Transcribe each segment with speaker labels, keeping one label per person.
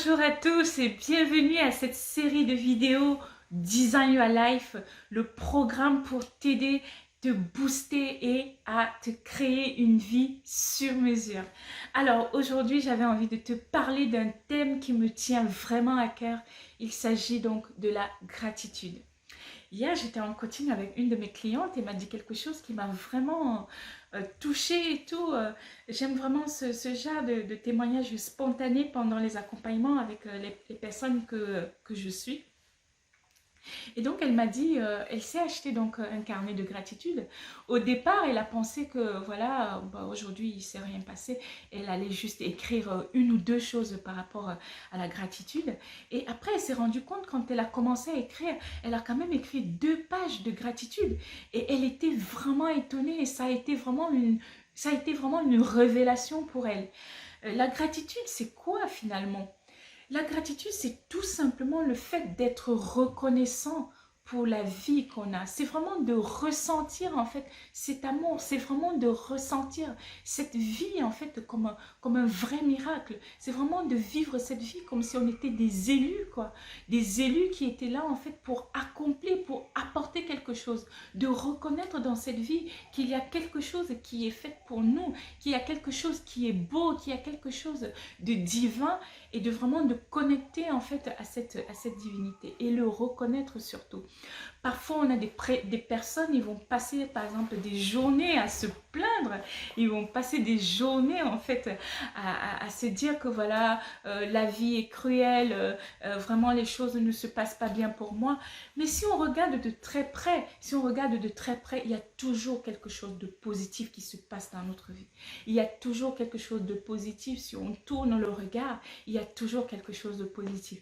Speaker 1: Bonjour à tous et bienvenue à cette série de vidéos Design Your Life, le programme pour t'aider, te booster et à te créer une vie sur mesure. Alors aujourd'hui, j'avais envie de te parler d'un thème qui me tient vraiment à cœur. Il s'agit donc de la gratitude. Hier, j'étais en coaching avec une de mes clientes et m'a dit quelque chose qui m'a vraiment touchée et tout. J'aime vraiment ce genre de témoignages spontanés pendant les accompagnements avec les personnes que je suis. Et donc elle m'a dit, elle s'est acheté donc un carnet de gratitude. Au départ, elle a pensé que voilà, aujourd'hui il ne s'est rien passé. Elle allait juste écrire une ou deux choses par rapport à la gratitude. Et après, elle s'est rendue compte quand elle a commencé à écrire, elle a quand même écrit 2 pages de gratitude. Et elle était vraiment étonnée et ça a été vraiment une révélation pour elle. La gratitude, c'est quoi finalement? La gratitude, c'est tout simplement le fait d'être reconnaissant pour la vie qu'on a. C'est vraiment de ressentir en fait cet amour, c'est vraiment de ressentir cette vie en fait comme un vrai miracle. C'est vraiment de vivre cette vie comme si on était des élus quoi. Des élus qui étaient là en fait pour accomplir, pour apporter quelque chose. De reconnaître dans cette vie qu'il y a quelque chose qui est fait pour nous, qu'il y a quelque chose qui est beau, qu'il y a quelque chose de divin et de vraiment de connecter en fait à cette divinité et le reconnaître surtout. Parfois, on a des personnes, ils vont passer par exemple des journées à se plaindre, ils vont passer des journées en fait à se dire que voilà, la vie est cruelle, vraiment les choses ne se passent pas bien pour moi. Mais si on regarde de très près, il y a toujours quelque chose de positif qui se passe dans notre vie. Il y a toujours quelque chose de positif, si on tourne le regard, il y a toujours quelque chose de positif.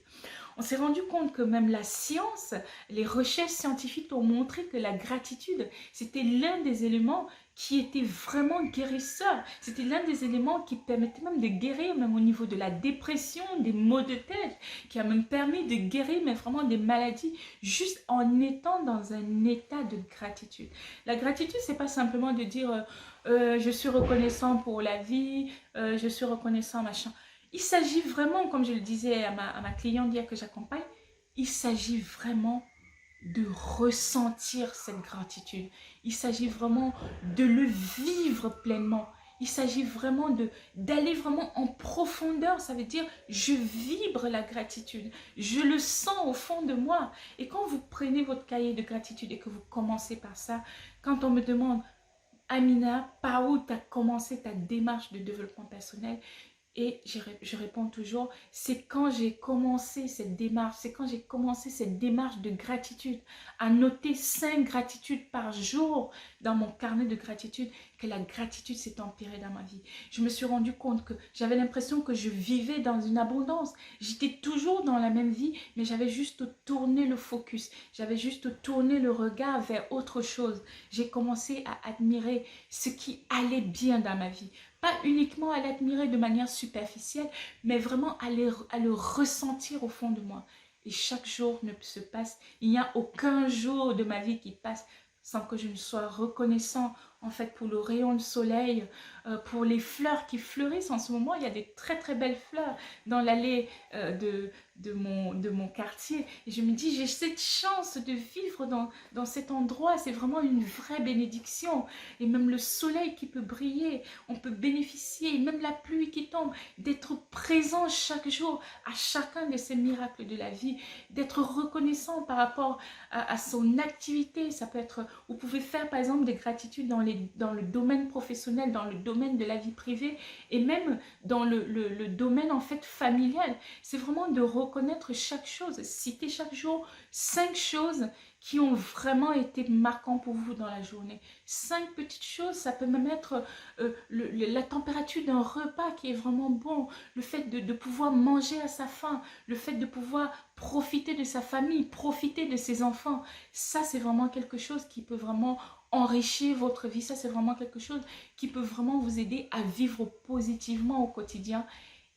Speaker 1: On s'est rendu compte que même la science, les recherches scientifiques ont montré que la gratitude, c'était l'un des éléments qui était vraiment guérisseur. C'était l'un des éléments qui permettait même de guérir, même au niveau de la dépression, des maux de tête, qui a même permis de guérir, mais vraiment des maladies, juste en étant dans un état de gratitude. La gratitude, c'est pas simplement de dire je suis reconnaissant pour la vie, je suis reconnaissant, machin. Il s'agit vraiment, comme je le disais à ma cliente hier que j'accompagne, il s'agit vraiment de ressentir cette gratitude. Il s'agit vraiment de le vivre pleinement. Il s'agit vraiment d'aller vraiment en profondeur. Ça veut dire, je vibre la gratitude. Je le sens au fond de moi. Et quand vous prenez votre cahier de gratitude et que vous commencez par ça, quand on me demande, Amina, par où tu as commencé ta démarche de développement personnel? Et je réponds toujours, c'est quand j'ai commencé cette démarche, de gratitude, à noter 5 gratitudes par jour dans mon carnet de gratitude, que la gratitude s'est empirée dans ma vie. Je me suis rendu compte que j'avais l'impression que je vivais dans une abondance. J'étais toujours dans la même vie, mais j'avais juste tourné le focus, j'avais juste tourné le regard vers autre chose. J'ai commencé à admirer ce qui allait bien dans ma vie. Pas uniquement à l'admirer de manière superficielle, mais vraiment à le ressentir au fond de moi. Et chaque jour ne se passe, il n'y a aucun jour de ma vie qui passe sans que je ne sois reconnaissant en fait pour le rayon de soleil, pour les fleurs qui fleurissent en ce moment. Il y a des très très belles fleurs dans l'allée de mon quartier. Et je me dis, j'ai cette chance de vivre dans cet endroit. C'est vraiment une vraie bénédiction. Et même le soleil qui peut briller, on peut bénéficier, même la pluie qui tombe, d'être présent chaque jour à chacun de ces miracles de la vie, d'être reconnaissant par rapport à son activité. Ça peut être, vous pouvez faire par exemple des gratitudes dans le domaine professionnel, dans le domaine de la vie privée et même dans le domaine en fait familial. C'est vraiment de reconnaître chaque chose, citer chaque jour 5 choses qui ont vraiment été marquants pour vous dans la journée. 5 petites choses, ça peut même être la température d'un repas qui est vraiment bon, le fait de pouvoir manger à sa faim, le fait de pouvoir profiter de sa famille, profiter de ses enfants. Ça, c'est vraiment quelque chose qui peut vraiment enrichir votre vie. Ça, c'est vraiment quelque chose qui peut vraiment vous aider à vivre positivement au quotidien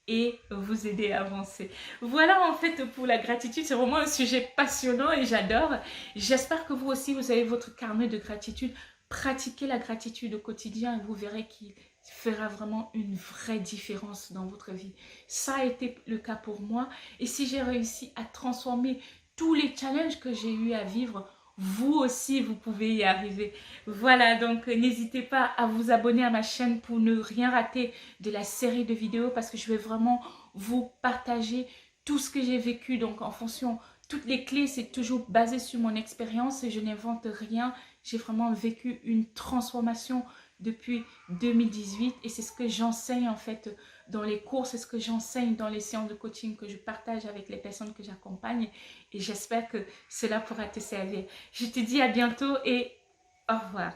Speaker 1: et vous aider à avancer. Voilà en fait pour la gratitude, c'est vraiment un sujet passionnant et j'adore. J'espère que vous aussi vous avez votre carnet de gratitude. Pratiquez la gratitude au quotidien et vous verrez que fera vraiment une vraie différence dans votre vie. Ça a été le cas pour moi. Et si j'ai réussi à transformer tous les challenges que j'ai eu à vivre, vous aussi, vous pouvez y arriver. Voilà, donc n'hésitez pas à vous abonner à ma chaîne pour ne rien rater de la série de vidéos parce que je vais vraiment vous partager tout ce que j'ai vécu. Donc en fonction, toutes les clés, c'est toujours basé sur mon expérience et je n'invente rien. J'ai vraiment vécu une transformation depuis 2018 et c'est ce que j'enseigne en fait dans les cours, c'est ce que j'enseigne dans les séances de coaching que je partage avec les personnes que j'accompagne et j'espère que cela pourra te servir. Je te dis à bientôt et au revoir.